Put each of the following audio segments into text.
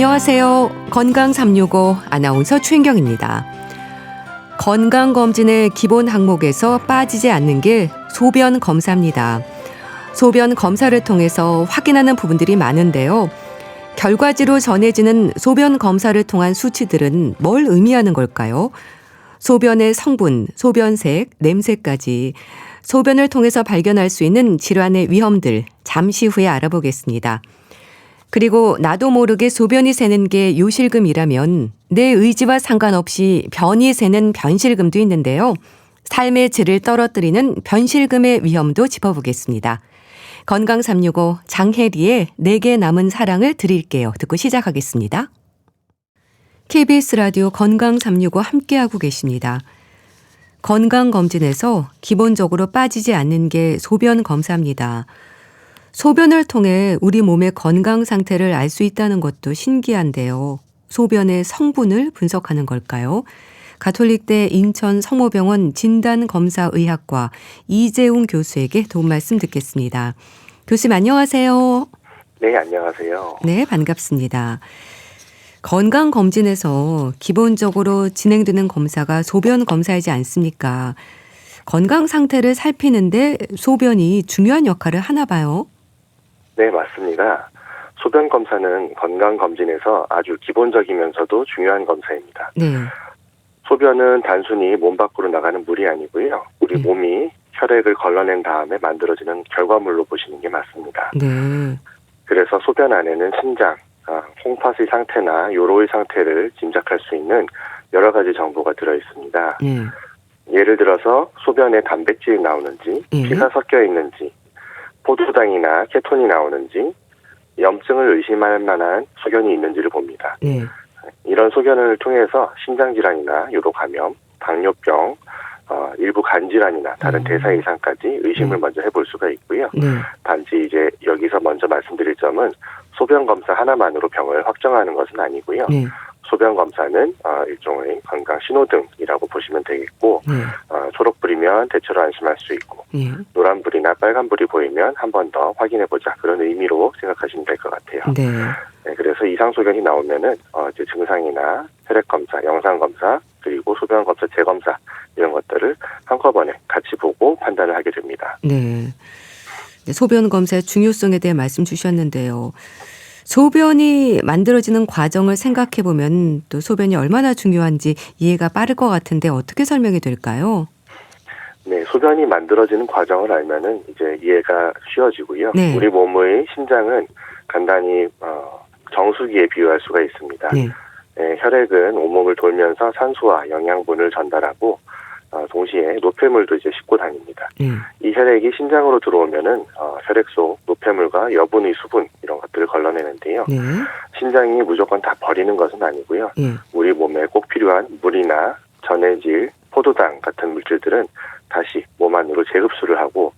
안녕하세요. 건강 365 아나운서 최인경입니다. 건강검진의 기본 항목에서 빠지지 않는 게 소변 검사입니다. 소변 검사를 통해서 확인하는 부분들이 많은데요. 결과지로 전해지는 소변 검사를 통한 수치들은 뭘 의미하는 걸까요? 소변의 성분, 소변색, 냄새까지 소변을 통해서 발견할 수 있는 질환의 위험들 잠시 후에 알아보겠습니다. 그리고 나도 모르게 소변이 새는 게 요실금이라면 내 의지와 상관없이 변이 새는 변실금도 있는데요. 삶의 질을 떨어뜨리는 변실금의 위험도 짚어보겠습니다. 건강 365 장혜리의 내게 남은 사랑을 드릴게요. 듣고 시작하겠습니다. KBS 라디오 건강 365 함께하고 계십니다. 건강검진에서 기본적으로 빠지지 않는 게 소변 검사입니다. 소변을 통해 우리 몸의 건강 상태를 알 수 있다는 것도 신기한데요. 소변의 성분을 분석하는 걸까요? 가톨릭대 인천 성모병원 진단검사의학과 이재웅 교수에게 도움 말씀 듣겠습니다. 교수님 안녕하세요. 네, 안녕하세요. 네, 반갑습니다. 건강검진에서 기본적으로 진행되는 검사가 소변 검사이지 않습니까? 건강 상태를 살피는데 소변이 중요한 역할을 하나 봐요. 네, 맞습니다. 소변 검사는 건강검진에서 아주 기본적이면서도 중요한 검사입니다. 네. 소변은 단순히 몸 밖으로 나가는 물이 아니고요. 우리 몸이 혈액을 걸러낸 다음에 만들어지는 결과물로 보시는 게 맞습니다. 네. 그래서 소변 안에는 신장, 홍파수의 상태나 요로의 상태를 짐작할 수 있는 여러 가지 정보가 들어있습니다. 네. 예를 들어서 소변에 단백질이 나오는지, 피가 섞여 있는지, 포도당이나 케톤이 나오는지, 염증을 의심할 만한 소견이 있는지를 봅니다. 네. 이런 소견을 통해서 신장질환이나 요로감염, 당뇨병, 일부 간질환이나 다른 대사 이상까지 의심을 먼저 해볼 수가 있고요. 네. 단지 이제 여기서 먼저 말씀드릴 점은 소변 검사 하나만으로 병을 확정하는 것은 아니고요. 네. 소변 검사는 일종의 건강 신호등이라고 보시면 되겠고, 네. 초록불이면 대체로 안심할 수 있고, 네. 노란불이나 빨간불이 보이면 한 번 더 확인해보자, 그런 의미로 생각하시면 될 것 같아요. 네. 네, 그래서 이상 소견이 나오면은 이제 증상이나 혈액 검사, 영상 검사, 그리고 소변 검사, 재검사 이런 것들을 한꺼번에 같이 보고 판단을 하게 됩니다. 네. 소변 검사의 중요성에 대해 말씀 주셨는데요. 소변이 만들어지는 과정을 생각해 보면 또 소변이 얼마나 중요한지 이해가 빠를 것 같은데 어떻게 설명이 될까요? 네, 소변이 만들어지는 과정을 알면은 이제 이해가 쉬워지고요. 네. 우리 몸의 심장은 간단히 정수기에 비유할 수가 있습니다. 네. 네, 혈액은 온몸을 돌면서 산소와 영양분을 전달하고 동시에 노폐물도 이제 싣고 다닙니다. 이 혈액이 심장으로 들어오면은 혈액 속 노폐물과 여분의 수분 이런 것들을 걸러내는데요. 네. 심장이 무조건 다 버리는 것은 아니고요. 네. 우리 몸에 꼭 필요한 물이나 전해질, 포도당 같은 물질들은 다시 몸 안으로 재흡수를 하고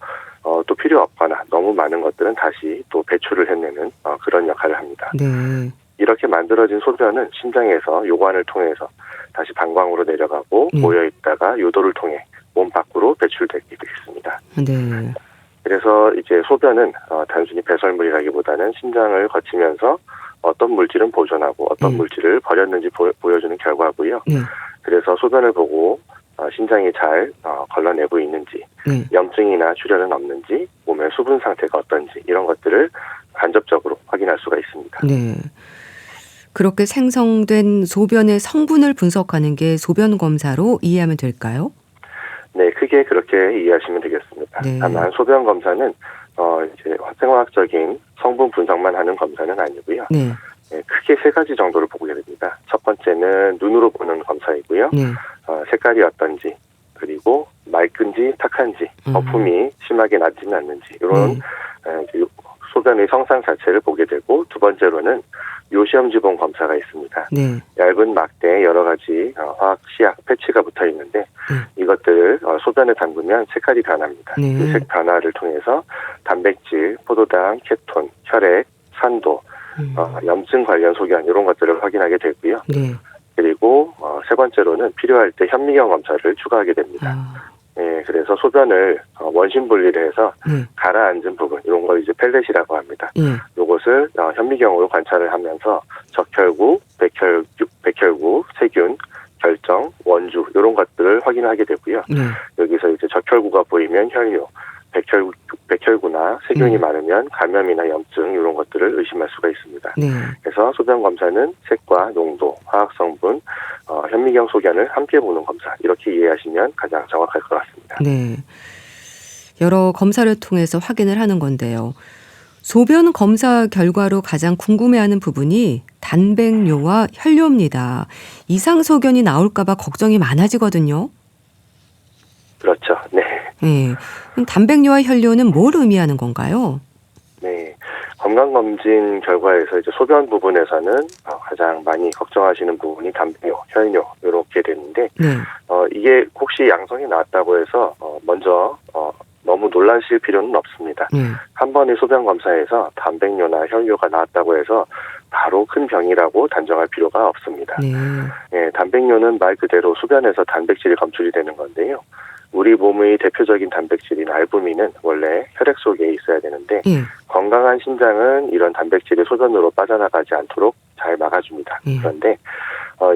또 필요 없거나 너무 많은 것들은 다시 또 배출을 해내는 그런 역할을 합니다. 네. 이렇게 만들어진 소변은 심장에서 요관을 통해서 다시 방광으로 내려가고 모여있다가 요도를 통해 몸 밖으로 배출되게 되겠습니다. 네. 그래서 이제 소변은 단순히 배설물이라기보다는 심장을 거치면서 어떤 물질은 보존하고 어떤 물질을 버렸는지 보여주는 결과고요. 네. 그래서 소변을 보고 신장이 잘 걸러내고 있는지, 염증이나 출혈은 없는지, 몸의 수분 상태가 어떤지 이런 것들을 간접적으로 확인할 수가 있습니다. 네. 그렇게 생성된 소변의 성분을 분석하는 게 소변 검사로 이해하면 될까요? 네, 크게 그렇게 이해하시면 되겠습니다. 네. 다만 소변 검사는 이제 생화학적인 성분 분석만 하는 검사는 아니고요. 네. 네, 크게 세 가지 정도를 보게 됩니다. 첫 번째는 눈으로 보는 검사이고요. 네. 색깔이 어떤지, 그리고 맑은지 탁한지, 거품이 심하게 나지는 않는지 이런 이제 소변의 성상 자체를 보게 되고, 두 번째로는 요시염지봉 검사가 있습니다. 네. 얇은 막대에 여러 가지 화학 시약 패치가 붙어 있는데 이것들을 소변에 담그면 색깔이 변합니다. 네. 그 색 변화를 통해서 단백질, 포도당, 케톤, 혈액, 산도, 염증 관련 소견 이런 것들을 확인하게 되고요. 네. 그리고 세 번째로는 필요할 때 현미경 검사를 추가하게 됩니다. 그래서 소변을 원심 분리를 해서 가라앉은 부분 이런 걸 이제 펠렛이라고 합니다. 이것을 현미경으로 관찰을 하면서 적혈구, 백혈구, 세균, 결정, 원주 이런 것들을 확인하게 되고요. 여기서 이제 적혈구가 보이면 혈뇨, 백혈구나 세균이 많으면 감염이나 염증 이런 것들을 의심할 수가 있습니다. 그래서 소변 검사는 색과 농도, 화학 성분, 현미경 소견을 함께 보는 검사 이렇게 이해하시면 가장 정확할 것 같습니다. 네, 여러 검사를 통해서 확인을 하는 건데요. 소변 검사 결과로 가장 궁금해하는 부분이 단백뇨와 혈뇨입니다. 이상 소견이 나올까 봐 걱정이 많아지거든요. 그렇죠. 네. 그럼 단백뇨와 혈뇨는 뭘 의미하는 건가요? 네. 건강검진 결과에서 이제 소변 부분에서는 가장 많이 걱정하시는 부분이 단백뇨, 혈뇨 이렇게 되는데 이게 혹시 양성이 나왔다고 해서 먼저 너무 놀라실 필요는 없습니다. 한 번의 소변 검사에서 단백뇨나 혈뇨가 나왔다고 해서 바로 큰 병이라고 단정할 필요가 없습니다. 단백뇨는 말 그대로 소변에서 단백질이 검출이 되는 건데요. 우리 몸의 대표적인 단백질인 알부민은 원래 혈액 속에 있어야 되는데 건강한 신장은 이런 단백질이 소변으로 빠져나가지 않도록 잘 막아줍니다. 그런데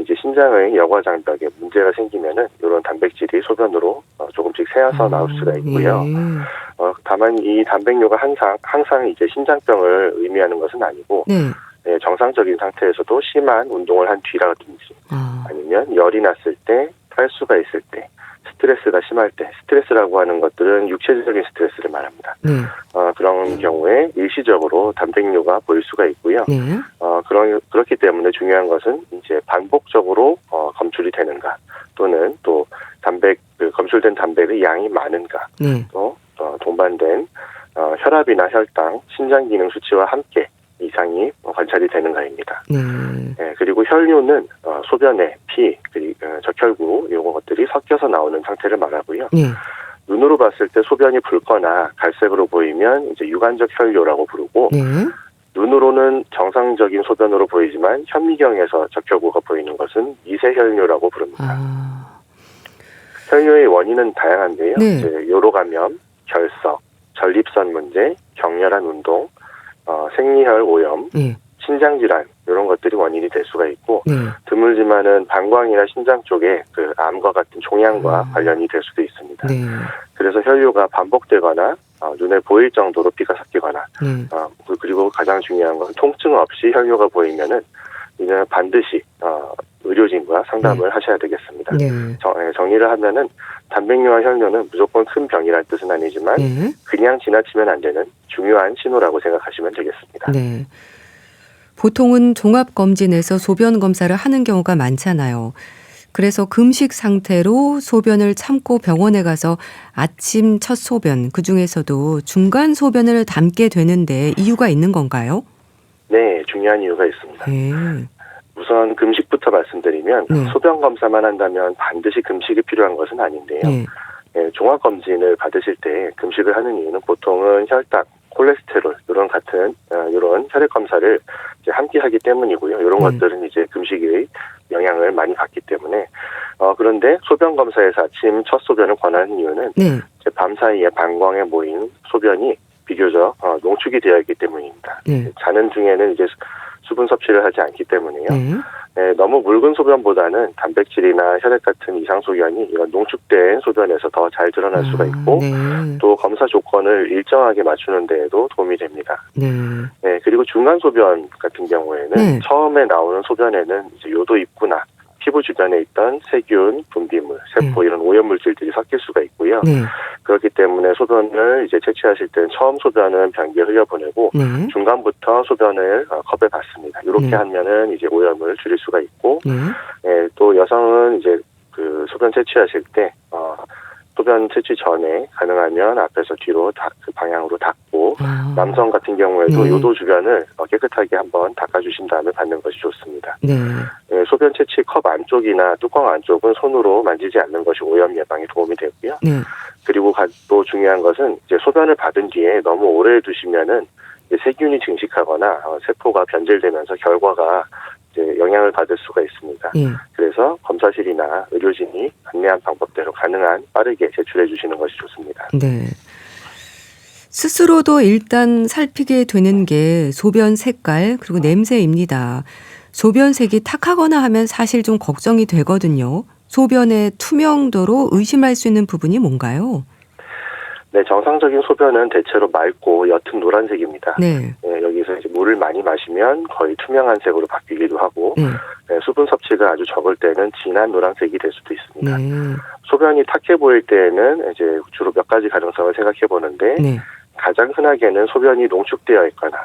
이제 신장의 여과장벽에 문제가 생기면은 이런 단백질이 소변으로 조금씩 새어서 나올 수가 있고요. 다만 이 단백뇨가 항상 이제 신장병을 의미하는 것은 아니고 정상적인 상태에서도 심한 운동을 한 뒤라든지 아니면 열이 났을 때, 탈수가 있을 때, 스트레스가 심할 때, 스트레스라고 하는 것들은 육체적인 스트레스를 말합니다. 그런 경우에 일시적으로 단백뇨가 보일 수가 있고요. 그렇기 때문에 중요한 것은 이제 반복적으로 검출이 되는가, 또는 또 검출된 단백의 양이 많은가, 또 동반된 혈압이나 혈당, 신장 기능 수치와 함께 이상이 관찰이 되는가입니다. 그리고 혈뇨는 소변에 피, 그리고 적혈구 이런 것들이 섞여서 나오는 상태를 말하고요. 눈으로 봤을 때 소변이 붉거나 갈색으로 보이면 이제 유관적 혈뇨라고 부르고 눈으로는 정상적인 소변으로 보이지만 현미경에서 적혈구가 보이는 것은 미세혈뇨라고 부릅니다. 혈뇨의 원인은 다양한데요. 이제 요로 감염, 결석, 전립선 문제, 격렬한 운동, 생리혈 오염, 신장질환 이런 것들이 원인이 될 수가 있고 드물지만은 방광이나 신장 쪽에 그 암과 같은 종양과 관련이 될 수도 있습니다. 그래서 혈뇨가 반복되거나 눈에 보일 정도로 피가 섞이거나 그리고 가장 중요한 건 통증 없이 혈뇨가 보이면은 이제 반드시 의료진과 상담을 하셔야 되겠습니다. 정리를 하면은 단백뇨와 혈뇨는 무조건 큰 병이라는 뜻은 아니지만 그냥 지나치면 안 되는 중요한 신호라고 생각하시면 되겠습니다. 보통은 종합검진에서 소변 검사를 하는 경우가 많잖아요. 그래서 금식 상태로 소변을 참고 병원에 가서 아침 첫 소변, 그중에서도 중간 소변을 담게 되는데 이유가 있는 건가요? 네, 중요한 이유가 있습니다. 우선 금식부터 말씀드리면 소변 검사만 한다면 반드시 금식이 필요한 것은 아닌데요. 종합검진을 받으실 때 금식을 하는 이유는 보통은 혈당, 콜레스테롤 이런 혈액 검사를 이제 함께 하기 때문이고요. 이런 것들은 이제 금식의 영향을 많이 받기 때문에 그런데 소변 검사에서 아침 첫 소변을 권하는 이유는 이제 밤 사이에 방광에 모인 소변이 비교적 농축이 되어 있기 때문입니다. 자는 중에는 이제 수분 섭취를 하지 않기 때문에요. 너무 묽은 소변보다는 단백질이나 혈액 같은 이상 소견이 이런 농축된 소변에서 더 잘 드러날 수가 있고 또 검사 조건을 일정하게 맞추는 데에도 도움이 됩니다. 그리고 중간 소변 같은 경우에는 처음에 나오는 소변에는 이제 요도 입구나 피부 주변에 있던 세균, 분비물, 세포 이런 오염물질들이 섞일 수가 있고요. 그렇기 때문에 소변을 이제 채취하실 때는 처음 소변은 변기에 흘려보내고 중간부터 소변을 컵에 받습니다. 이렇게 하면은 이제 오염을 줄일 수가 있고 또 여성은 이제 그 소변 채취하실 때 소변 채취 전에 가능하면 앞에서 뒤로 그 방향으로 닦고 남성 같은 경우에도 요도 주변을 깨끗하게 한번 닦아주신 다음에 받는 것이 좋습니다. 소변 채취 컵 안쪽이나 뚜껑 안쪽은 손으로 만지지 않는 것이 오염 예방에 도움이 되고요. 그리고 또 중요한 것은 이제 소변을 받은 뒤에 너무 오래 두시면은 세균이 증식하거나 세포가 변질되면서 결과가 이제 영향을 받을 수가 있습니다. 예. 그래서 검사실이나 의료진이 안내한 방법대로 가능한 빠르게 제출해 주시는 것이 좋습니다. 네. 스스로도 일단 살피게 되는 게 소변 색깔 그리고 냄새입니다. 소변색이 탁하거나 하면 사실 좀 걱정이 되거든요. 소변의 투명도로 의심할 수 있는 부분이 뭔가요? 네, 정상적인 소변은 대체로 맑고 옅은 노란색입니다. 네. 네, 여기서 이제 물을 많이 마시면 거의 투명한 색으로 바뀌기도 하고, 네. 네, 수분 섭취가 아주 적을 때는 진한 노란색이 될 수도 있습니다. 네. 소변이 탁해 보일 때는 이제 주로 몇 가지 가능성을 생각해 보는데, 네. 가장 흔하게는 소변이 농축되어 있거나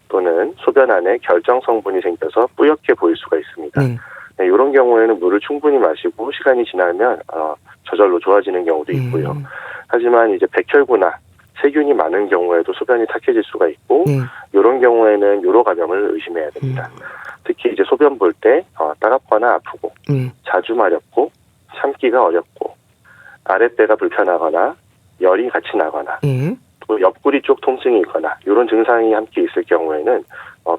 또는 소변 안에 결정 성분이 생겨서 뿌옇게 보일 수가 있습니다. 네. 네, 이런 경우에는 물을 충분히 마시고 시간이 지나면 저절로 좋아지는 경우도 있고요. 하지만 이제 백혈구나 세균이 많은 경우에도 소변이 탁해질 수가 있고, 네. 이런 경우에는 요로 감염을 의심해야 됩니다. 특히 이제 소변 볼 때 따갑거나 아프고, 자주 마렵고, 참기가 어렵고, 아랫배가 불편하거나 열이 같이 나거나, 또 옆구리 쪽 통증이 있거나 이런 증상이 함께 있을 경우에는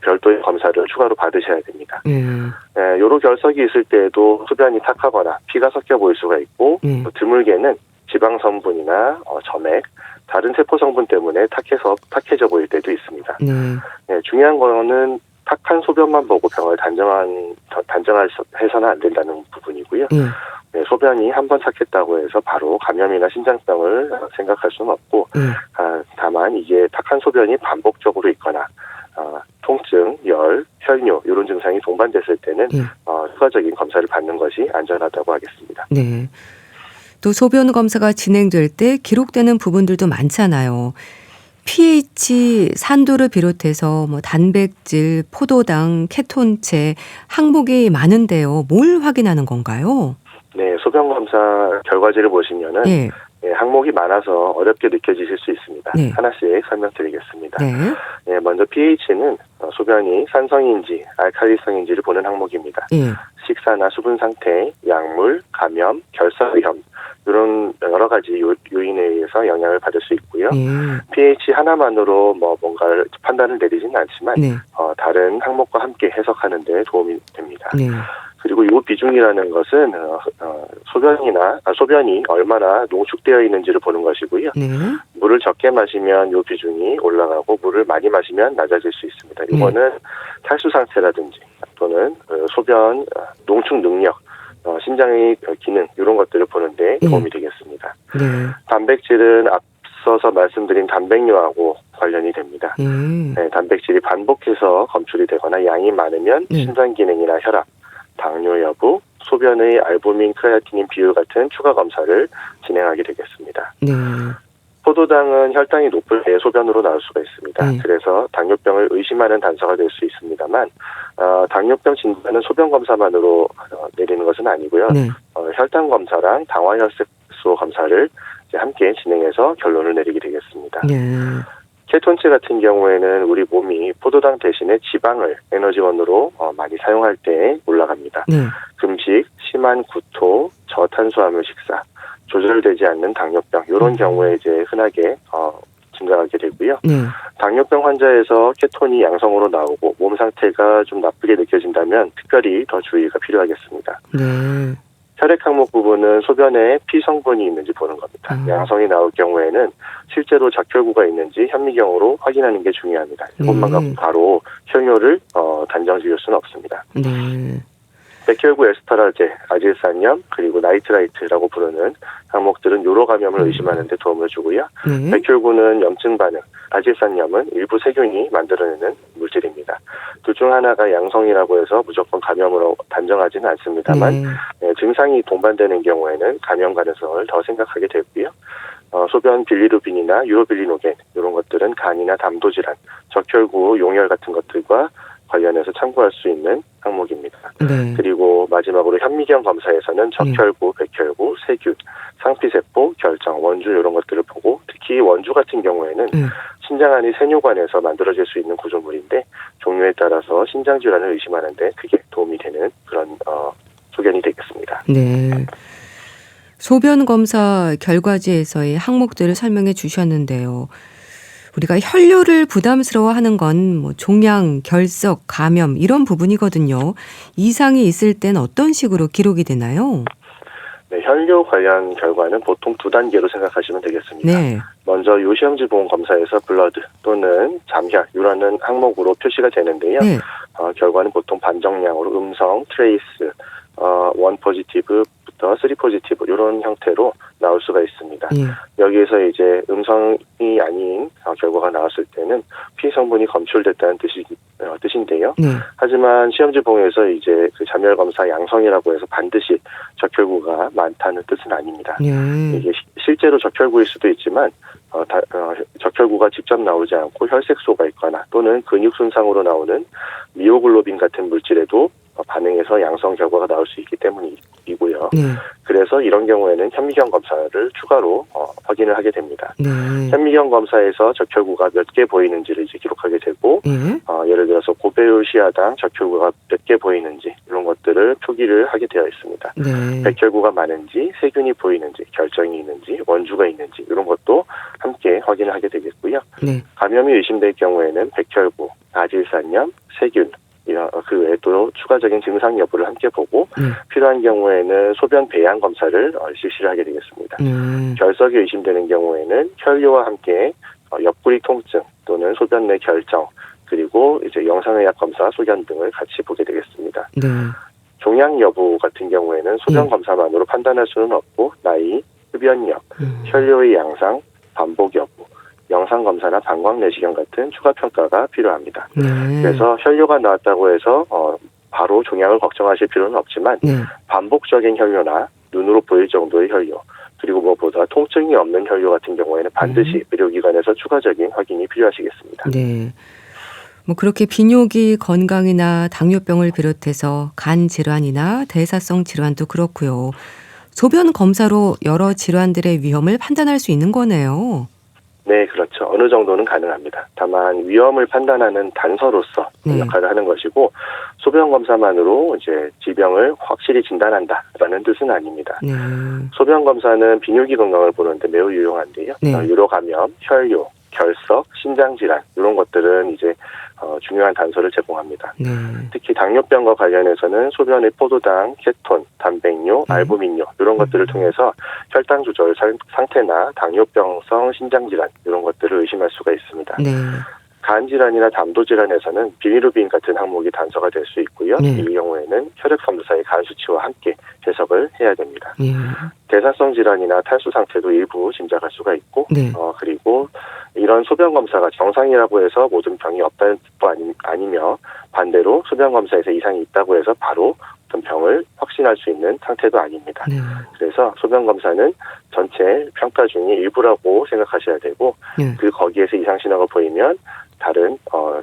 별도의 검사를 추가로 받으셔야 됩니다. 네, 요로 결석이 있을 때에도 소변이 탁하거나 피가 섞여 보일 수가 있고, 또 드물게는 지방 성분이나 점액, 다른 세포 성분 때문에 탁해져 보일 때도 있습니다. 네, 중요한 거는 탁한 소변만 보고 병을 단정해서는 안 된다는 부분이고요. 네, 소변이 한번 탁했다고 해서 바로 감염이나 신장병을 생각할 수는 없고, 다만 이게 탁한 소변이 반복적으로 있거나 통증, 열, 혈뇨 이런 증상이 동반됐을 때는 추가적인 검사를 받는 것이 안전하다고 하겠습니다. 네. 또 소변 검사가 진행될 때 기록되는 부분들도 많잖아요. pH, 산도를 비롯해서 뭐 단백질, 포도당, 케톤체 항목이 많은데요. 뭘 확인하는 건가요? 네, 소변 검사 결과지를 보시면은 네, 항목이 많아서 어렵게 느껴지실 수 있습니다. 네. 하나씩 설명드리겠습니다. 네. 네, 먼저 pH는 소변이 산성인지 알칼리성인지를 보는 항목입니다. 식사나 수분 상태, 약물, 감염, 결석 위험 이런 여러 가지 요인에 의해서 영향을 받을 수 있고요. pH 하나만으로 뭔가를 판단을 내리지는 않지만 다른 항목과 함께 해석하는 데 도움이 됩니다. 그리고 이 비중이라는 것은 소변이 얼마나 농축되어 있는지를 보는 것이고요. 물을 적게 마시면 이 비중이 올라가고 물을 많이 마시면 낮아질 수 있습니다. 이거는 탈수 상태라든지 또는 소변 농축 능력, 신장의 기능 이런 것들을 보는데 도움이 되겠습니다. 단백질은 앞서서 말씀드린 단백뇨하고 관련이 됩니다. 네, 단백질이 반복해서 검출이 되거나 양이 많으면 신장 기능이나 혈압, 당뇨 여부, 소변의 알부민, 크레아티닌 비율 같은 추가 검사를 진행하게 되겠습니다. 포도당은 혈당이 높을 때 소변으로 나올 수가 있습니다. 그래서 당뇨병을 의심하는 단서가 될 수 있습니다만 당뇨병 진단은 소변 검사만으로 내리는 것은 아니고요. 혈당 검사랑 당화혈색소 검사를 이제 함께 진행해서 결론을 내리게 되겠습니다. 케톤체 같은 경우에는 우리 몸이 포도당 대신에 지방을 에너지원으로 많이 사용할 때 올라갑니다. 금식, 심한 구토, 저탄수화물 식사, 조절되지 않는 당뇨병 이런 경우에 이제 흔하게 증가하게 되고요. 당뇨병 환자에서 케톤이 양성으로 나오고 몸 상태가 좀 나쁘게 느껴진다면 특별히 더 주의가 필요하겠습니다. 혈액 항목 부분은 소변에 피 성분이 있는지 보는 겁니다. 양성이 나올 경우에는 실제로 적혈구가 있는지 현미경으로 확인하는 게 중요합니다. 이것만 갖고 바로 혈뇨를 단정 지을 수는 없습니다. 백혈구 에스터라제, 아질산염, 그리고 나이트라이트라고 부르는 항목들은 요로 감염을 의심하는 데 도움을 주고요. 백혈구는 염증 반응, 아질산염은 일부 세균이 만들어내는 물질입니다. 둘 중 하나가 양성이라고 해서 무조건 감염으로 단정하지는 않습니다만 증상이 동반되는 경우에는 감염 가능성을 더 생각하게 되고요. 소변 빌리루빈이나 유로빌리노겐 이런 것들은 간이나 담도 질환, 적혈구 용혈 같은 것들과 관련해서 참고할 수 있는 항목입니다. 그리고 마지막으로 현미경 검사에서는 적혈구, 백혈구, 세균, 상피세포, 결정, 원주 이런 것들을 보고 특히 원주 같은 경우에는 신장 안의 세뇨관에서 만들어질 수 있는 구조물인데 종류에 따라서 신장 질환을 의심하는 데 크게 도움이 되는 그런 소견이 되겠습니다. 소변 검사 결과지에서의 항목들을 설명해 주셨는데요. 우리가 혈뇨를 부담스러워하는 건 뭐 종양, 결석, 감염 이런 부분이거든요. 이상이 있을 땐 어떤 식으로 기록이 되나요? 네, 혈뇨 관련 결과는 보통 두 단계로 생각하시면 되겠습니다. 네. 먼저 요시험지 보험 검사에서 블러드 또는 잠혈 이라는 항목으로 표시가 되는데요. 네. 결과는 보통 반정량으로 음성, 트레이스, 1 포지티브부터 3 포지티브 이런 형태로 나올 수가 있습니다. 예. 여기에서 이제 음성이 아닌 결과가 나왔을 때는 피해 성분이 검출됐다는 뜻인데요. 네. 하지만 시험지 보험에서 이제 그 잠열 검사 양성이라고 해서 반드시 적혈구가 많다는 뜻은 아닙니다. 네. 이게 실제로 적혈구일 수도 있지만 적혈구가 직접 나오지 않고 혈색소가 있거나 또는 근육 손상으로 나오는 미오글로빈 같은 물질에도 반응해서 양성 결과가 나올 수 있기 때문이고요. 네. 그래서 이런 경우에는 현미경 검사를 추가로 확인을 하게 됩니다. 네. 현미경 검사에서 적혈구가 몇 개 보이는지를 이제 기록하게 되고, 예. 예를 들어서 고배율 시야당 적혈구가 몇 개 보이는지 이런 것들을 표기를 하게 되어 있습니다. 네. 백혈구가 많은지, 세균이 보이는지, 결정이 있는지, 원주가 있는지 이런 것도 함께 확인을 하게 되겠고요. 네. 감염이 의심될 경우에는 백혈구, 아질산염, 세균 그 외에도 추가적인 증상 여부를 함께 보고 필요한 경우에는 소변 배양 검사를 실시를 하게 되겠습니다. 결석이 의심되는 경우에는 혈뇨와 함께 옆구리 통증 또는 소변 내 결정 그리고 이제 영상의학 검사, 소견 등을 같이 보게 되겠습니다. 네. 종양 여부 같은 경우에는 소변 검사만으로 판단할 수는 없고 나이, 흡연력, 혈뇨의 양상, 반복 여부, 영상검사나 방광 내시경 같은 추가 평가가 필요합니다. 그래서 혈뇨가 나왔다고 해서 바로 종양을 걱정하실 필요는 없지만 반복적인 혈뇨나 눈으로 보일 정도의 혈뇨 그리고 무엇보다 통증이 없는 혈뇨 같은 경우에는 반드시 의료기관에서 추가적인 확인이 필요하시겠습니다. 네. 뭐 그렇게 비뇨기 건강이나 당뇨병을 비롯해서 간 질환이나 대사성 질환도 그렇고요. 소변 검사로 여러 질환들의 위험을 판단할 수 있는 거네요. 네, 그렇죠. 어느 정도는 가능합니다. 다만 위험을 판단하는 단서로서 역할을 하는 것이고 소변 검사만으로 이제 질병을 확실히 진단한다라는 뜻은 아닙니다. 소변 검사는 비뇨기 건강을 보는데 매우 유용한데요. 유로 감염, 혈뇨, 결석, 신장 질환 이런 것들은 이제 중요한 단서를 제공합니다. 특히 당뇨병과 관련해서는 소변의 포도당, 케톤, 단백뇨, 알부민뇨 이런 것들을 통해서 혈당 조절 상태나 당뇨병성 신장 질환 이런 것들을 의심할 수가 있습니다. 간 질환이나 담도 질환에서는 비리루빈 같은 항목이 단서가 될 수 있고요. 이 경우에는 혈액 검사의 간 수치와 함께 해석을 해야 됩니다. 대사성 질환이나 탈수 상태도 일부 짐작할 수가 있고 그리고 이런 소변 검사가 정상이라고 해서 모든 병이 없다는 뜻도 아니며 반대로 소변 검사에서 이상이 있다고 해서 바로 어떤 병을 확신할 수 있는 상태도 아닙니다. 그래서 소변 검사는 전체 평가 중에 일부라고 생각하셔야 되고 그 거기에서 이상 신호가 보이면 다른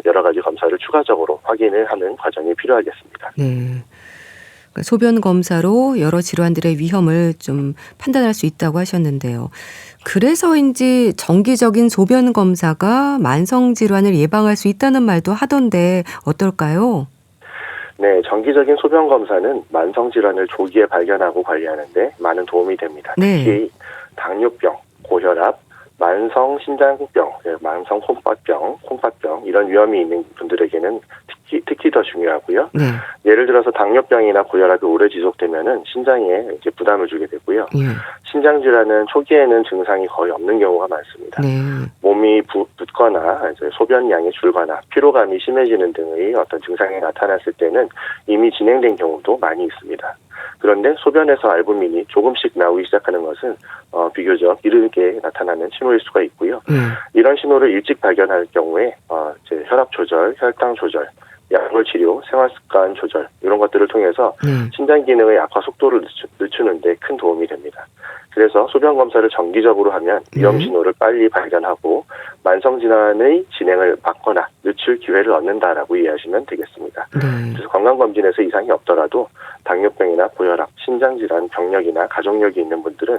여러 가지 검사를 추가적으로 확인을 하는 과정이 필요하겠습니다. 그러니까 소변 검사로 여러 질환들의 위험을 좀 판단할 수 있다고 하셨는데요. 그래서인지 정기적인 소변 검사가 만성 질환을 예방할 수 있다는 말도 하던데 어떨까요? 네, 정기적인 소변 검사는 만성 질환을 조기에 발견하고 관리하는 데 많은 도움이 됩니다. 특히 당뇨병, 고혈압, 만성 신장병, 만성 콩팥병 이런 위험이 있는 분들에게는 특히 더 중요하고요. 예를 들어서 당뇨병이나 고혈압이 오래 지속되면은 신장에 이제 부담을 주게 되고요. 신장 질환은 초기에는 증상이 거의 없는 경우가 많습니다. 몸이 붓거나 이제 소변량이 줄거나 피로감이 심해지는 등의 어떤 증상이 나타났을 때는 이미 진행된 경우도 많이 있습니다. 그런데 소변에서 알부민이 조금씩 나오기 시작하는 것은 비교적 이르게 나타나는 신호일 수가 있고요. 이런 신호를 일찍 발견할 경우에 이제 혈압 조절, 혈당 조절, 약물 치료, 생활습관 조절 이런 것들을 통해서 신장 기능의 약화 속도를 늦추는 데 큰 도움이 됩니다. 그래서 소변 검사를 정기적으로 하면 위험 신호를 빨리 발견하고 만성 질환의 진행을 막거나 늦출 기회를 얻는다라고 이해하시면 되겠습니다. 그래서 건강검진에서 이상이 없더라도 당뇨병이나 고혈압, 신장질환, 병력이나 가족력이 있는 분들은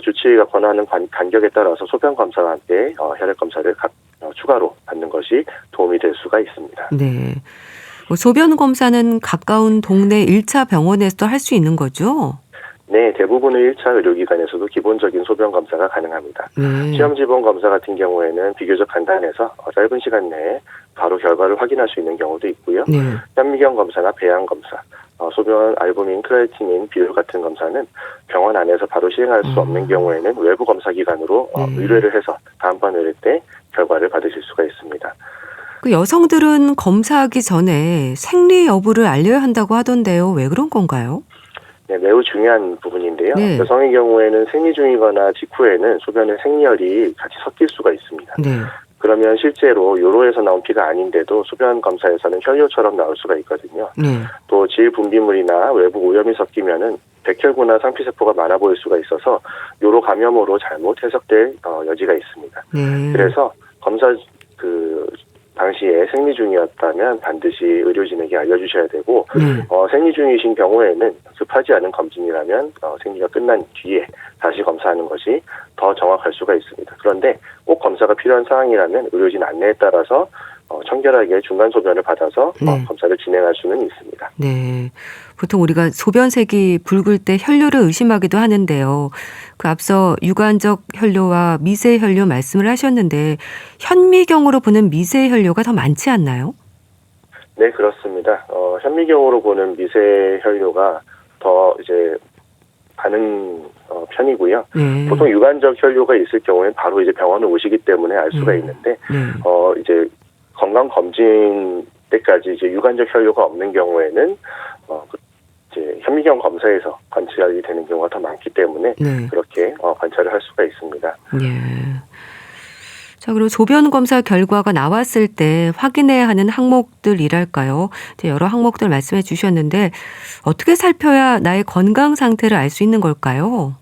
주치의가 권하는 간격에 따라서 소변 검사와 함께 혈액 검사를 추가로 받는 것이 도움이 될 수가 있습니다. 소변 검사는 가까운 동네 1차 병원에서도 할 수 있는 거죠? 네, 대부분의 1차 의료기관에서도 기본적인 소변 검사가 가능합니다. 시험지본 검사 같은 경우에는 비교적 간단해서 짧은 시간 내에 바로 결과를 확인할 수 있는 경우도 있고요. 현미경 검사나 배양 검사, 소변 알부민, 크레아티닌 비율 같은 검사는 병원 안에서 바로 시행할 수 없는 경우에는 외부 검사기관으로 의뢰를 해서 다음번 의뢰 때 결과를 받으실 수가 있습니다. 그 여성들은 검사하기 전에 생리 여부를 알려야 한다고 하던데요. 왜 그런 건가요? 네, 매우 중요한 부분인데요. 네. 여성의 경우에는 생리 중이거나 직후에는 소변에 생리혈이 같이 섞일 수가 있습니다. 네. 그러면 실제로 요로에서 나온 피가 아닌데도 소변 검사에서는 혈뇨처럼 나올 수가 있거든요. 또 질 분비물이나 외부 오염이 섞이면은 백혈구나 상피세포가 많아 보일 수가 있어서 요로 감염으로 잘못 해석될 여지가 있습니다. 그래서 검사 당시에 생리 중이었다면 반드시 의료진에게 알려주셔야 되고 생리 중이신 경우에는 급하지 않은 검진이라면 생리가 끝난 뒤에 다시 검사하는 것이 더 정확할 수가 있습니다. 그런데 꼭 검사가 필요한 상황이라면 의료진 안내에 따라서 청결하게 중간 소변을 받아서 검사를 진행할 수는 있습니다. 네, 보통 우리가 소변색이 붉을 때 혈뇨를 의심하기도 하는데요. 그 앞서 유관적 혈뇨와 미세 혈뇨 말씀을 하셨는데 현미경으로 보는 미세 혈뇨가 더 많지 않나요? 네, 그렇습니다. 현미경으로 보는 미세 혈뇨가 더 이제 많은 편이고요. 보통 유관적 혈뇨가 있을 경우에는 바로 이제 병원에 오시기 때문에 알 수가 있는데 이제 건강 검진 때까지 이제 유관적 혈뇨가 없는 경우에는 이제 현미경 검사에서 관찰이 되는 경우가 더 많기 때문에 그렇게 관찰을 할 수가 있습니다. 자, 그리고 소변 검사 결과가 나왔을 때 확인해야 하는 항목들이랄까요? 여러 항목들 말씀해 주셨는데 어떻게 살펴야 나의 건강 상태를 알 수 있는 걸까요?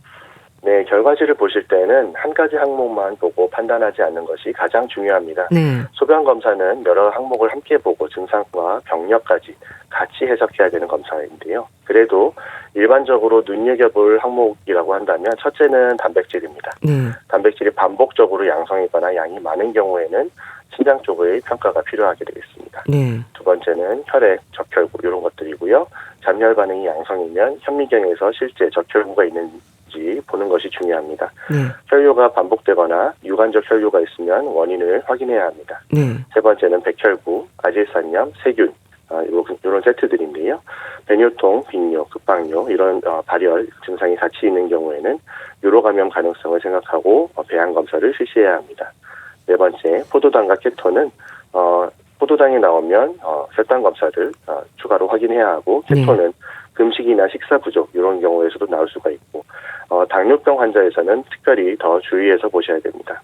네, 결과지를 보실 때는 한 가지 항목만 보고 판단하지 않는 것이 가장 중요합니다. 소변 검사는 여러 항목을 함께 보고 증상과 병력까지 같이 해석해야 되는 검사인데요. 그래도 일반적으로 눈여겨볼 항목이라고 한다면 첫째는 단백질입니다. 단백질이 반복적으로 양성이거나 양이 많은 경우에는 신장 쪽의 평가가 필요하게 되겠습니다. 두 번째는 혈액, 적혈구 이런 것들이고요. 잔혈 반응이 양성이면 현미경에서 실제 적혈구가 있는지 보는 것이 중요합니다. 혈뇨가 반복되거나 유관적 혈뇨가 있으면 원인을 확인해야 합니다. 세 번째는 백혈구, 아질산염, 세균 이런 세트들인데요. 배뇨통, 빈뇨, 급박뇨 이런 발열 증상이 같이 있는 경우에는 요로 감염 가능성을 생각하고 배양 검사를 실시해야 합니다. 네 번째, 포도당과 케톤은 포도당이 나오면 혈당 검사를 추가로 확인해야 하고 케톤은 금식이나 식사 부족 이런 경우에서도 나올 수가 있고 당뇨병 환자에서는 특별히 더 주의해서 보셔야 됩니다.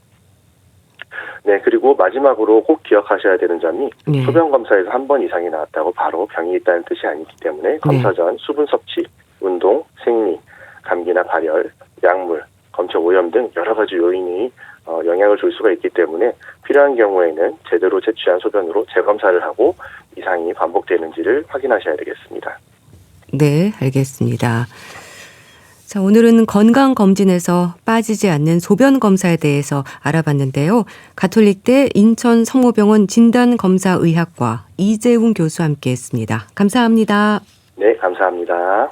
네, 그리고 마지막으로 꼭 기억하셔야 되는 점이 소변 검사에서 한 번 이상이 나왔다고 바로 병이 있다는 뜻이 아니기 때문에 검사 전 수분 섭취, 운동, 생리, 감기나 발열, 약물, 검체 오염 등 여러 가지 요인이 영향을 줄 수가 있기 때문에 필요한 경우에는 제대로 채취한 소변으로 재검사를 하고 이상이 반복되는지를 확인하셔야 되겠습니다. 네, 알겠습니다. 자, 오늘은 건강검진에서 빠지지 않는 소변 검사에 대해서 알아봤는데요. 가톨릭대 인천 성모병원 진단검사의학과 이재웅 교수와 함께했습니다. 감사합니다. 네, 감사합니다.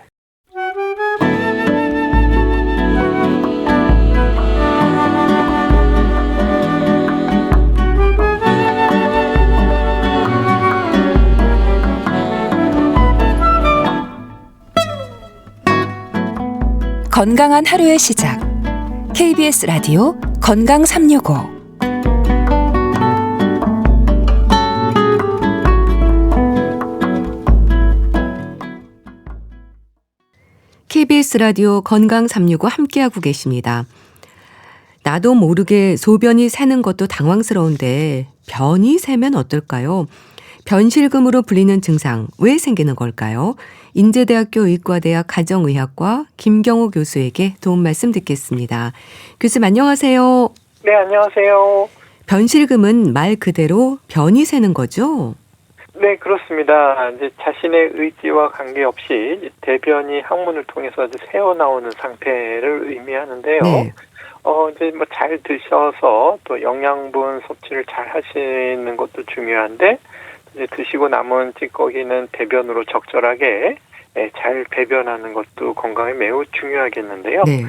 건강한 하루의 시작. KBS 라디오 건강 365. KBS 라디오 건강 365 함께하고 계십니다. 나도 모르게 소변이 새는 것도 당황스러운데 변이 새면 어떨까요? 변실금으로 불리는 증상 왜 생기는 걸까요? 인제대학교 의과대학 가정의학과 김경호 교수에게 도움 말씀 듣겠습니다. 교수님 안녕하세요. 네, 안녕하세요. 변실금은 말 그대로 변이 새는 거죠? 네, 그렇습니다. 이제 자신의 의지와 관계없이 대변이 항문을 통해서 새어 나오는 상태를 의미하는데요. 이제 뭐 잘 드셔서 또 영양분 섭취를 잘 하시는 것도 중요한데 이제 드시고 남은 찌꺼기는 대변으로 적절하게 잘 배변하는 것도 건강에 매우 중요하겠는데요. 네.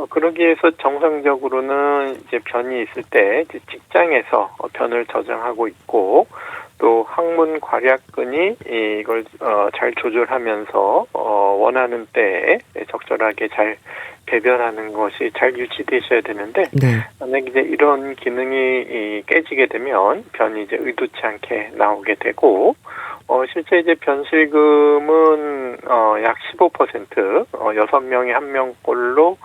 그러기 위해서 정상적으로는 이제 변이 있을 때 이제 직장에서 변을 저장하고 있고 또 항문 괄약근이 이걸 잘 조절하면서 원하는 때에 적절하게 잘 배변하는 것이 잘 유지되셔야 되는데 네. 만약 이제 이런 기능이 깨지게 되면 변이 이제 의도치 않게 나오게 되고 실제 이제 변실금은 약 15% 6명에 1명꼴로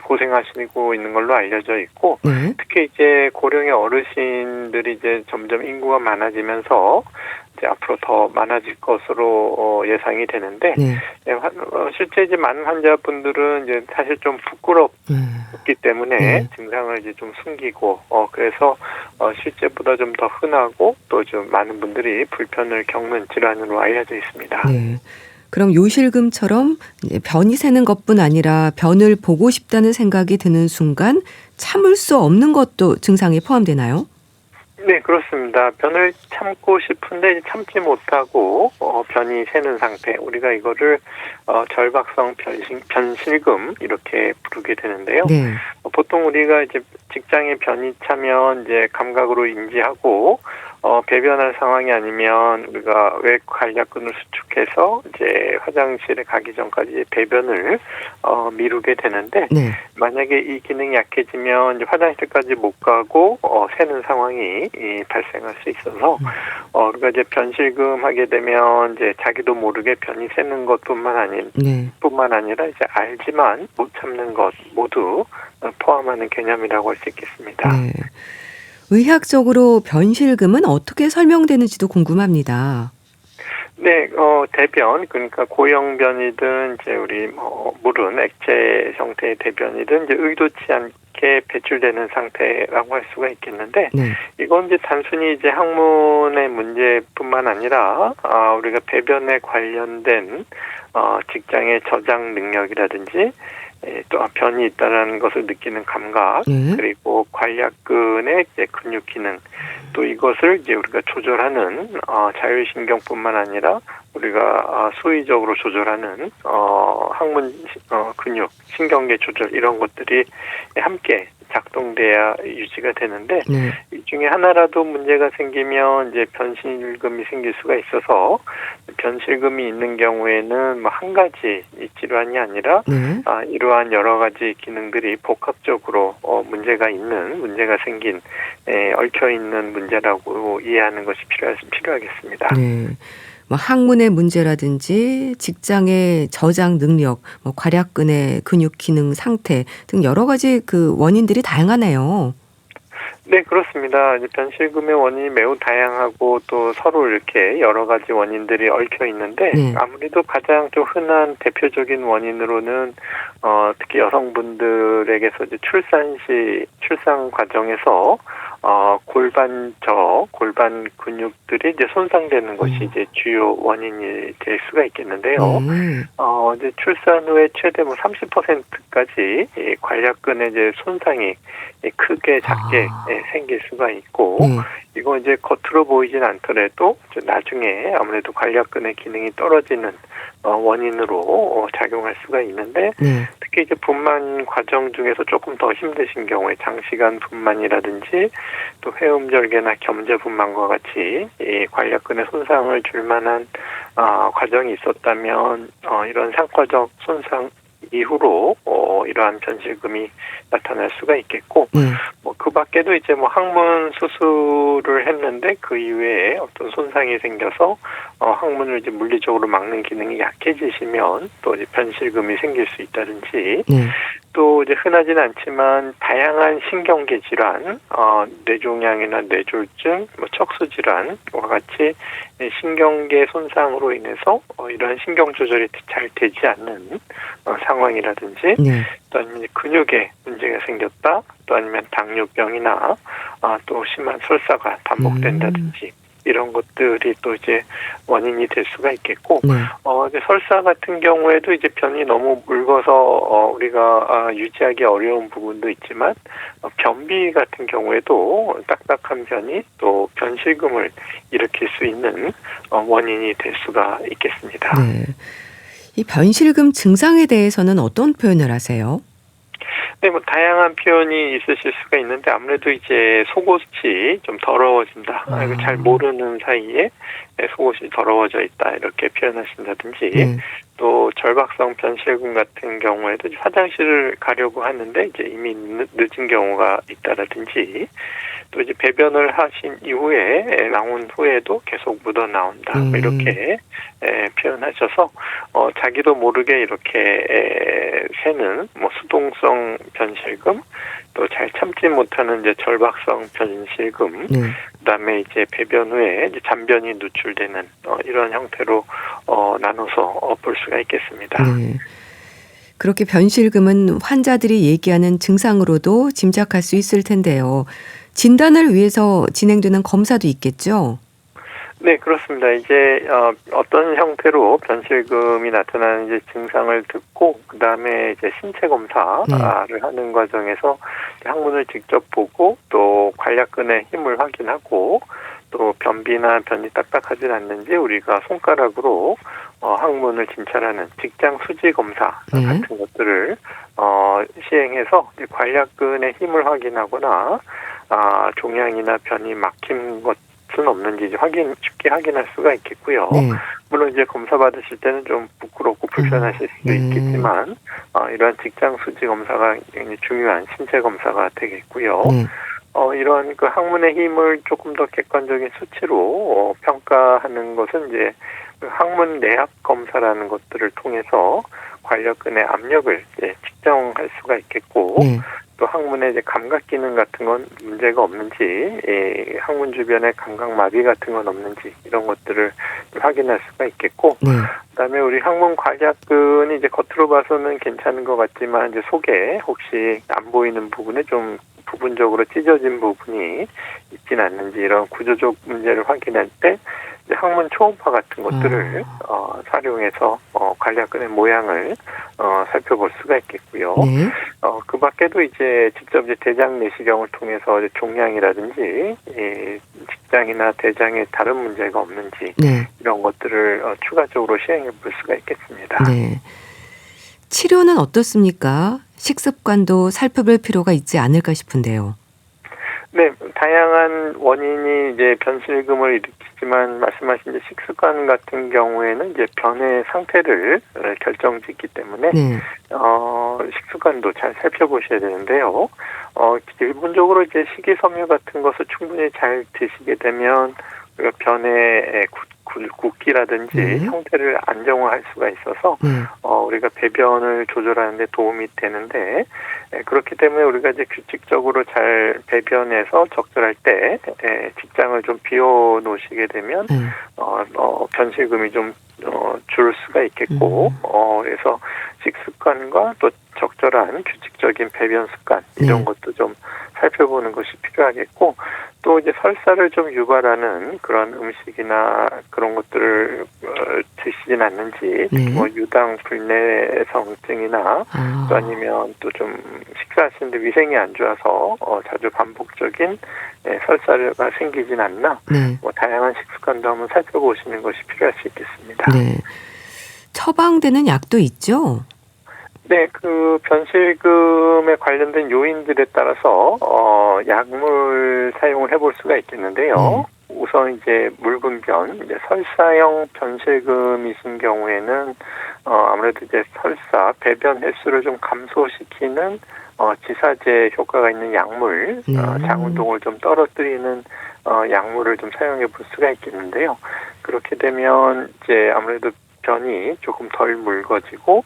고생하시고 있는 걸로 알려져 있고 네. 특히 이제 고령의 어르신들이 이제 점점 인구가 많아지면서 이제 앞으로 더 많아질 것으로 예상이 되는데 네. 실제 이제 많은 환자분들은 이제 사실 좀 부끄럽기 때문에 증상을 이제 좀 숨기고 그래서 실제보다 좀 더 흔하고 또 좀 많은 분들이 불편을 겪는 질환으로 알려져 있습니다. 네. 그럼 요실금처럼 변이 새는 것뿐 아니라 변을 보고 싶다는 생각이 드는 순간 참을 수 없는 것도 증상에 포함되나요? 네, 그렇습니다. 변을 참고 싶은데 참지 못하고 변이 새는 상태, 우리가 이거를 절박성 변실금 이렇게 부르게 되는데요. 네. 보통 우리가 이제 직장에 변이 차면 이제 감각으로 인지하고 배변할 상황이 아니면 우리가 외 관략근을 수축해서 이제 화장실에 가기 전까지 배변을 미루게 되는데 네. 만약에 이 기능이 약해지면 이제 화장실까지 못 가고 새는 상황이 발생할 수 있어서 우리가 이제 변실금 하게 되면 이제 자기도 모르게 변이 새는 것뿐만 아니라 이제 알지만 못 참는 것 모두 포함하는 개념이라고 할 수 있겠습니다. 네. 의학적으로 변실금은 어떻게 설명되는지도 궁금합니다. 네, 대변, 그러니까 고형변이든 이제 우리 물은 액체 형태의 대변이든 이제 의도치 않게 배출되는 상태라고 할 수가 있겠는데, 네. 이건 이제 단순히 이제 항문의 문제뿐만 아니라 우리가 배변에 관련된 직장의 저장 능력이라든지 또 변이 있다라는 것을 느끼는 감각, 그리고 관략근의 이제 근육 기능, 또 이것을 이제 우리가 조절하는 자율신경뿐만 아니라 우리가 수의적으로 조절하는 항문 근육, 신경계 조절 이런 것들이 함께 작동돼야 유지가 되는데 이 중에 하나라도 문제가 생기면 이제 변실금이 생길 수가 있어서 변실금이 있는 경우에는 뭐 한 가지 질환이 아니라 이러한 여러 가지 기능들이 복합적으로 문제가 생긴 얽혀 있는 문제라고 이해하는 것이 필요하겠습니다. 네. 뭐 항문의 문제라든지 직장의 저장 능력, 뭐 괄약근의 근육 기능 상태 등 여러 가지 그 원인들이 다양하네요. 네, 그렇습니다. 이제 변실금의 원인이 매우 다양하고 또 서로 이렇게 여러 가지 원인들이 얽혀 있는데 아무래도 가장 좀 흔한 대표적인 원인으로는 특히 여성분들에게서 이제 출산 과정에서 골반 근육들이 이제 손상되는 것이 이제 주요 원인이 될 수가 있겠는데요. 이제 출산 후에 최대 30%까지 관략근의 이제 손상이 크게 작게 생길 수가 있고, 이거 이제 겉으로 보이진 않더라도 나중에 아무래도 관략근의 기능이 떨어지는 원인으로 작용할 수가 있는데, 특히 이제 분만 과정 중에서 조금 더 힘드신 경우에 장시간 분만이라든지 또 회음절개나 겸재 분만과 같이 이 관략근의 손상을 줄 만한 과정이 있었다면 이런 상과적 손상 이후로 이러한 변실금이 나타날 수가 있겠고, 뭐 그 밖에도 이제 뭐 항문 수술을 했는데 그 이후에 어떤 손상이 생겨서 항문을 이제 물리적으로 막는 기능이 약해지시면 또 이제 변실금이 생길 수 있다든지, 또 이제 흔하지는 않지만 다양한 신경계 질환, 뇌종양이나 뇌졸중, 뭐 척수 질환과 같이 신경계 손상으로 인해서 이러한 신경 조절이 잘 되지 않는 상황이라든지, 또 아니면 근육에 문제가 생겼다, 또 아니면 당뇨병이나 또 심한 설사가 반복된다든지 이런 것들이 또 이제 원인이 될 수가 있겠고, 이제 설사 같은 경우에도 이제 변이 너무 묽어서 우리가 유지하기 어려운 부분도 있지만, 변비 같은 경우에도 딱딱한 변이 또 변실금을 일으킬 수 있는 원인이 될 수가 있겠습니다. 네. 이 변실금 증상에 대해서는 어떤 표현을 하세요? 네, 뭐 다양한 표현이 있으실 수가 있는데 아무래도 이제 속옷이 좀 더러워진다. 이거 잘 모르는 사이에 속옷이 더러워져 있다 이렇게 표현하신다든지 또 절박성 변실금 같은 경우에도 화장실을 가려고 하는데 이제 이미 늦은 경우가 있다라든지 또 이제 배변을 하신 이후에 나온 후에도 계속 묻어 나온다 이렇게 표현하셔서 자기도 모르게 이렇게 새는 뭐 수동성 변실금 또 잘 참지 못하는 이제 절박성 변실금 그다음에 이제 배변 후에 이제 잔변이 누출되는 이런 형태로 나눠서 볼 수가 있겠습니다. 네. 그렇게 변실금은 환자들이 얘기하는 증상으로도 짐작할 수 있을 텐데요. 진단을 위해서 진행되는 검사도 있겠죠? 네, 그렇습니다. 이제 어떤 형태로 변실금이 나타나는지 증상을 듣고 그 다음에 이제 신체 검사를 하는 과정에서 항문을 직접 보고 또 관략근의 힘을 확인하고 또 변비나 변이 딱딱하지 않는지 우리가 손가락으로 항문을 진찰하는 직장 수지 검사 같은 것들을 시행해서 이제 관략근의 힘을 확인하거나 종양이나 변이 막힌 것은 없는지 이제 쉽게 확인할 수가 있겠고요. 물론 이제 검사 받으실 때는 좀 부끄럽고 불편하실 수도 있겠지만 이러한 직장 수지 검사가 굉장히 중요한 신체 검사가 되겠고요. 이런 그 항문의 힘을 조금 더 객관적인 수치로 평가하는 것은 이제 그 항문 내압 검사라는 것들을 통해서 관략근의 압력을 이제 측정할 수가 있겠고 또 항문의 이제 감각 기능 같은 건 문제가 없는지, 항문 주변에 감각 마비 같은 건 없는지 이런 것들을 확인할 수가 있겠고, 그다음에 우리 항문 관략근이 이제 겉으로 봐서는 괜찮은 것 같지만 이제 속에 혹시 안 보이는 부분에 좀 부분적으로 찢어진 부분이 있지는 않는지 이런 구조적 문제를 확인할 때 이제 항문 초음파 같은 것들을 활용해서 관략근의 모양을 살펴볼 수가 있겠고요. 그 밖에도 이제 직접 이제 대장 내시경을 통해서 이제 종양이라든지 직장이나 대장에 다른 문제가 없는지 이런 것들을 추가적으로 시행해 볼 수가 있겠습니다. 치료는 어떻습니까? 식습관도 살펴볼 필요가 있지 않을까 싶은데요. 네, 다양한 원인이 이제 변실금을 일으키지만 말씀하신 이제 식습관 같은 경우에는 이제 변의 상태를 결정짓기 때문에 식습관도 잘 살펴보셔야 되는데요. 기본적으로 이제 식이섬유 같은 것을 충분히 잘 드시게 되면 우리가 변의 굵기라든지 형태를 안정화할 수가 있어서 우리가 배변을 조절하는 데 도움이 되는데 그렇기 때문에 우리가 이제 규칙적으로 잘 배변해서 적절할 때 직장을 좀 비워 놓으시게 되면 변실금이 좀 줄 수가 있겠고 그래서 식습관과 또 적절한 규칙적인 배변 습관 이런 것도 좀 살펴보는 것이 필요하겠고 또 이제 설사를 좀 유발하는 그런 음식이나 그런 것들을 드시진 않는지 뭐 유당 불내성증이나 또 아니면 또 좀 식사하시는데 위생이 안 좋아서 자주 반복적인 설사가 생기진 않나 뭐 다양한 식습관도 한번 살펴보시는 것이 필요할 수 있겠습니다. 처방되는 약도 있죠? 네, 그 변실금에 관련된 요인들에 따라서 약물 사용을 해볼 수가 있겠는데요. 우선 이제 묽은 변, 이제 설사형 변실금이신 경우에는 아무래도 이제 설사 배변 횟수를 좀 감소시키는 지사제 효과가 있는 약물, 장운동을 좀 떨어뜨리는 약물을 좀 사용해 볼 수가 있겠는데요. 그렇게 되면 이제 아무래도 변이 조금 덜 묽어지고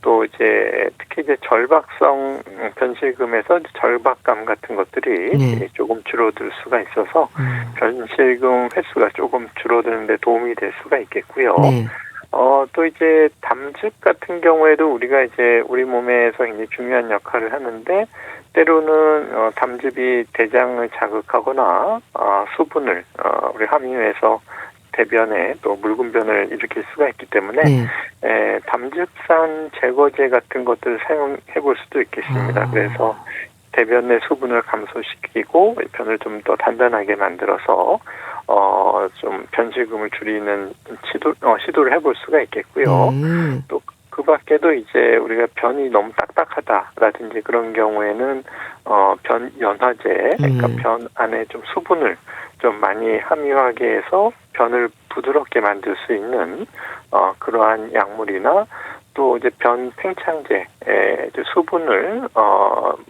또 이제 특히 이제 절박성 변실금에서 절박감 같은 것들이 조금 줄어들 수가 있어서 변실금 횟수가 조금 줄어드는데 도움이 될 수가 있겠고요. 또 이제 담즙 같은 경우에도 우리가 이제 우리 몸에서 굉장히 중요한 역할을 하는데 때로는 담즙이 대장을 자극하거나 수분을 우리 함유해서 대변에 또 묽은 변을 일으킬 수가 있기 때문에 담즙산 제거제 같은 것들을 사용해 볼 수도 있겠습니다. 그래서 대변 내 수분을 감소시키고 변을 좀 더 단단하게 만들어서 좀 변실금을 줄이는 시도를 해볼 수가 있겠고요. 또 그 밖에도 이제 우리가 변이 너무 딱딱하다라든지 그런 경우에는 변 연화제, 그러니까 변 안에 좀 수분을 좀 많이 함유하게 해서 변을 부드럽게 만들 수 있는 그러한 약물이나 또 이제 변 팽창제, 수분을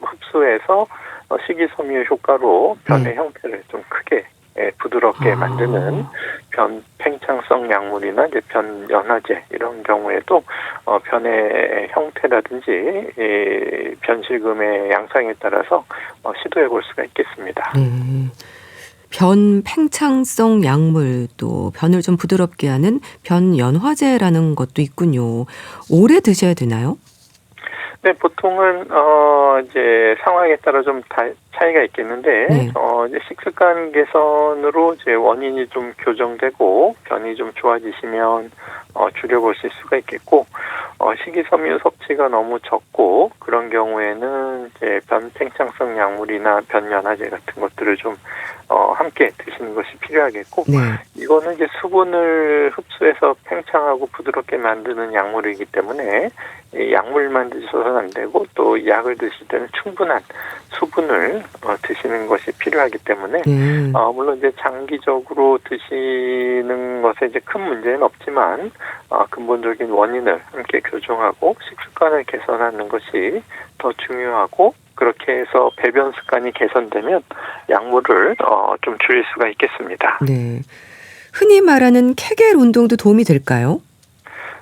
흡수해서 식이섬유 효과로 변의 형태를 좀 크게 부드럽게 만드는 변 팽창성 약물이나 이제 변 연화제 이런 경우에도 변의 형태라든지 변실금의 양상에 따라서 시도해 볼 수가 있겠습니다. 변 팽창성 약물 또 변을 좀 부드럽게 하는 변 연화제라는 것도 있군요. 오래 드셔야 되나요? 네, 보통은 이제 상황에 따라 좀 차이가 있겠는데 이제 식습관 개선으로 이제 원인이 좀 교정되고 변이 좀 좋아지시면 줄여보실 수가 있겠고 식이섬유 섭취가 너무 적고 그런 경우에는 이제 변 팽창성 약물이나 변 연화제 같은 것들을 좀 함께 드시는 것이 필요하겠고 이거는 이제 수분을 흡수해서 팽창하고 부드럽게 만드는 약물이기 때문에 이 약물만 드셔서는 안 되고 또 약을 드실 때는 충분한 수분을 드시는 것이 필요하기 때문에 물론 이제 장기적으로 드시는 것에 이제 큰 문제는 없지만 근본적인 원인을 함께 교정하고 식습관을 개선하는 것이 더 중요하고 그렇게 해서 배변 습관이 개선되면 약물을 좀 줄일 수가 있겠습니다. 네. 흔히 말하는 케겔 운동도 도움이 될까요?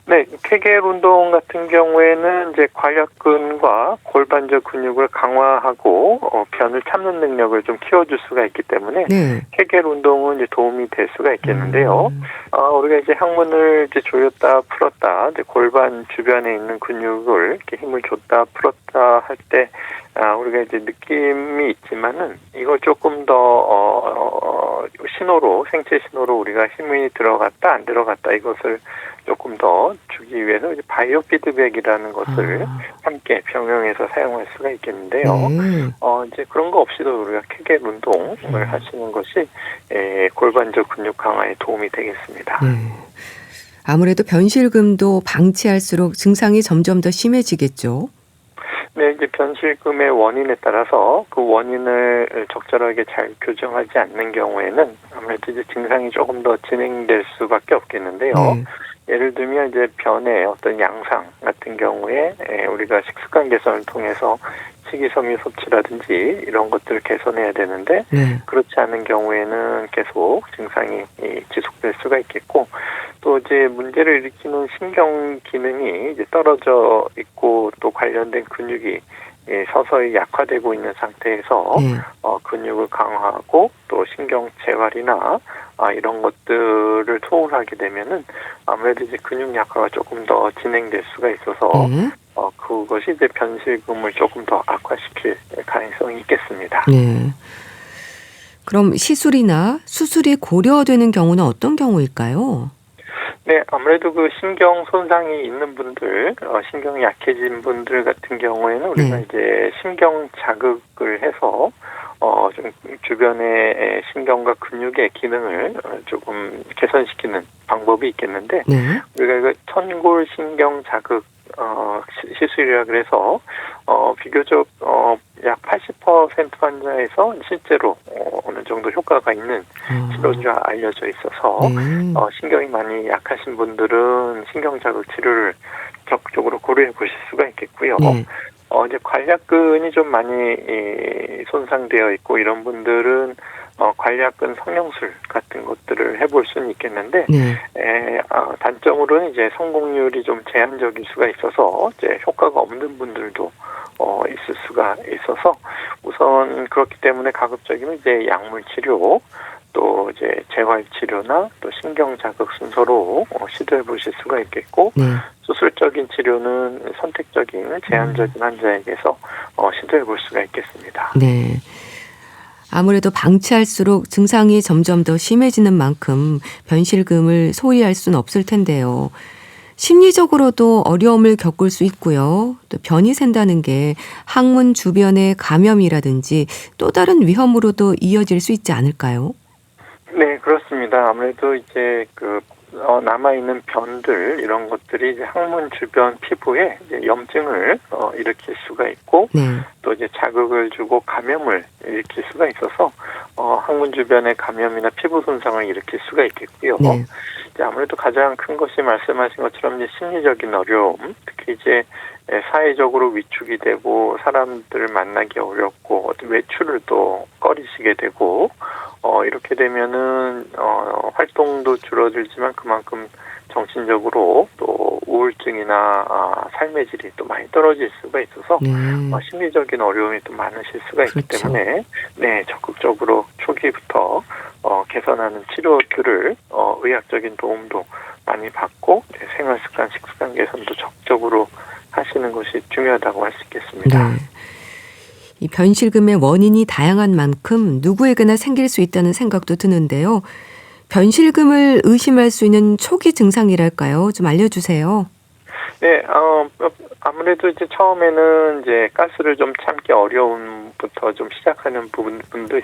네, 케겔 운동 같은 경우에는 이제 관략근과 골반저 근육을 강화하고 변을 참는 능력을 좀 키워줄 수가 있기 때문에 케겔 운동은 이제 도움이 될 수가 있겠는데요. 우리가 이제 항문을 이제 조였다 풀었다, 이제 골반 주변에 있는 근육을 이렇게 힘을 줬다 풀었다 할 때 우리가 이제 느낌이 있지만은 이걸 조금 더 신호로 생체 신호로 우리가 힘이 들어갔다 안 들어갔다 이것을 조금 더 주기 위해서 이제 바이오 피드백이라는 것을 함께 병행해서 사용할 수가 있겠는데요. 이제 그런 거 없이도 우리가 케겔 운동을 하시는 것이 골반저 근육 강화에 도움이 되겠습니다. 아무래도 변실금도 방치할수록 증상이 점점 더 심해지겠죠. 네, 이제 변실금의 원인에 따라서 그 원인을 적절하게 잘 교정하지 않는 경우에는 아무래도 이제 증상이 조금 더 진행될 수밖에 없겠는데요. 예를 들면 이제 변의 어떤 양상 같은 경우에 우리가 식습관 개선을 통해서 식이섬유 섭취라든지 이런 것들을 개선해야 되는데 그렇지 않은 경우에는 계속 증상이 지속될 수가 있겠고 또 이제 문제를 일으키는 신경 기능이 이제 떨어져 있고 또 관련된 근육이 서서히 약화되고 있는 상태에서 근육을 강화하고 또 신경 재활이나 이런 것들을 소홀하게 되면은 아무래도 이제 근육 약화가 조금 더 진행될 수가 있어서 그것이 이제 변실금을 조금 더 악화시킬 가능성이 있겠습니다. 그럼 시술이나 수술이 고려되는 경우는 어떤 경우일까요? 네, 아무래도 그 신경 손상이 있는 분들, 신경이 약해진 분들 같은 경우에는 우리가 이제 신경 자극을 해서 좀 주변의 신경과 근육의 기능을 조금 개선시키는 방법이 있겠는데 우리가 이거 천골 신경 자극 시술이라 그래서 비교적 약 80% 환자에서 실제로 어느 정도 효과가 있는 치료로 알려져 있어서 신경이 많이 약하신 분들은 신경 자극 치료를 적극적으로 고려해 보실 수가 있겠고요. 이제 관략근이 좀 많이 손상되어 있고 이런 분들은 관략근 성형술 같은 것들을 해볼 수는 있겠는데 단점으로는 이제 성공률이 좀 제한적일 수가 있어서 이제 효과가 없는 분들도 있을 수가 있어서 우선 그렇기 때문에 가급적이면 이제 약물 치료 또 이제 재활 치료나 또 신경 자극 순서로 시도해 보실 수가 있겠고 수술적인 치료는 선택적인 제한적인 환자에게서 시도해 볼 수가 있겠습니다. 아무래도 방치할수록 증상이 점점 더 심해지는 만큼 변실금을 소위할 수는 없을 텐데요. 심리적으로도 어려움을 겪을 수 있고요. 또 변이 샌다는 게 항문 주변의 감염이라든지 또 다른 위험으로도 이어질 수 있지 않을까요? 네, 그렇습니다. 아무래도 이제 그 남아있는 변들 이런 것들이 이제 항문 주변 피부에 이제 염증을 일으킬 수가 있고 네. 또 이제 자극을 주고 감염을 일으킬 수가 있어서 항문 주변의 감염이나 피부 손상을 일으킬 수가 있겠고요. 네. 이제 아무래도 가장 큰 것이 말씀하신 것처럼 이제 심리적인 어려움, 특히 이제 사회적으로 위축이 되고 사람들을 만나기 어렵고 외출을 또 꺼리시게 되고 이렇게 되면은 활동도 줄어들지만 그만큼 정신적으로 또 우울증이나 삶의 질이 또 많이 떨어질 수가 있어서 심리적인 어려움이 또 많으실 수가 있기 그렇죠. 때문에 적극적으로 초기부터 개선하는 치료들을 의학적인 도움도 많이 받고 생활습관, 식습관 개선도 적극적으로 하시는 것이 중요하다고 할 수 있겠습니다. 네. 이 변실금의 원인이 다양한 만큼 누구에게나 생길 수 있다는 생각도 드는데요. 변실금을 의심할 수 있는 초기 증상이랄까요? 좀 알려주세요. 네, 아무래도 이제 처음에는 이제 가스를 좀 참기 어려움부터 좀 시작하는 부분도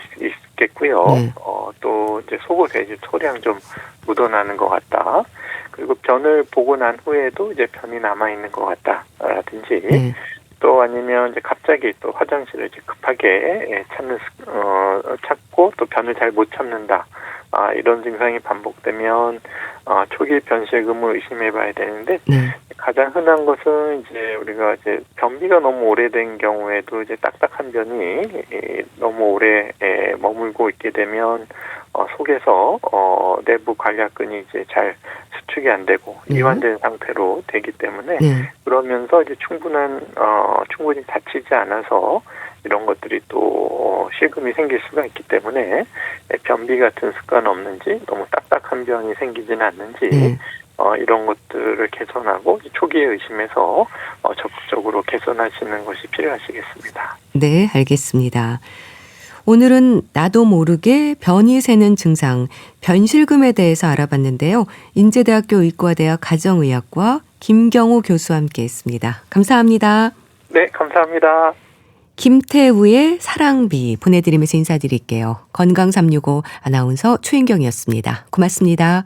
있겠고요. 네. 또 이제 속옷에 이제 소량 좀 묻어나는 것 같다. 그리고 변을 보고 난 후에도 이제 변이 남아 있는 것 같다라든지. 네. 또 아니면 이제 갑자기 또 화장실을 이제 급하게 찾고 또 변을 잘 못 참는다. 이런 증상이 반복되면 초기 변실금을 의심해봐야 되는데 네. 가장 흔한 것은 이제 우리가 이제 변비가 너무 오래된 경우에도 이제 딱딱한 변이 너무 오래 머물고 있게 되면 속에서 내부 관략근이 이제 잘 수축이 안 되고 이완된 상태로 되기 때문에 그러면서 이제 충분히 다치지 않아서 이런 것들이 또 실금이 생길 수가 있기 때문에 변비 같은 습관 없는지 너무 딱딱한 변이 생기지는 않는지 이런 것들을 개선하고 초기에 의심해서 적극적으로 개선하시는 것이 필요하시겠습니다. 네, 알겠습니다. 오늘은 나도 모르게 변이 새는 증상, 변실금에 대해서 알아봤는데요. 인제대학교 의과대학 가정의학과 김경호 교수와 함께했습니다. 감사합니다. 네, 감사합니다. 김태우의 사랑비 보내드리면서 인사드릴게요. 건강365 아나운서 최인경이었습니다. 고맙습니다.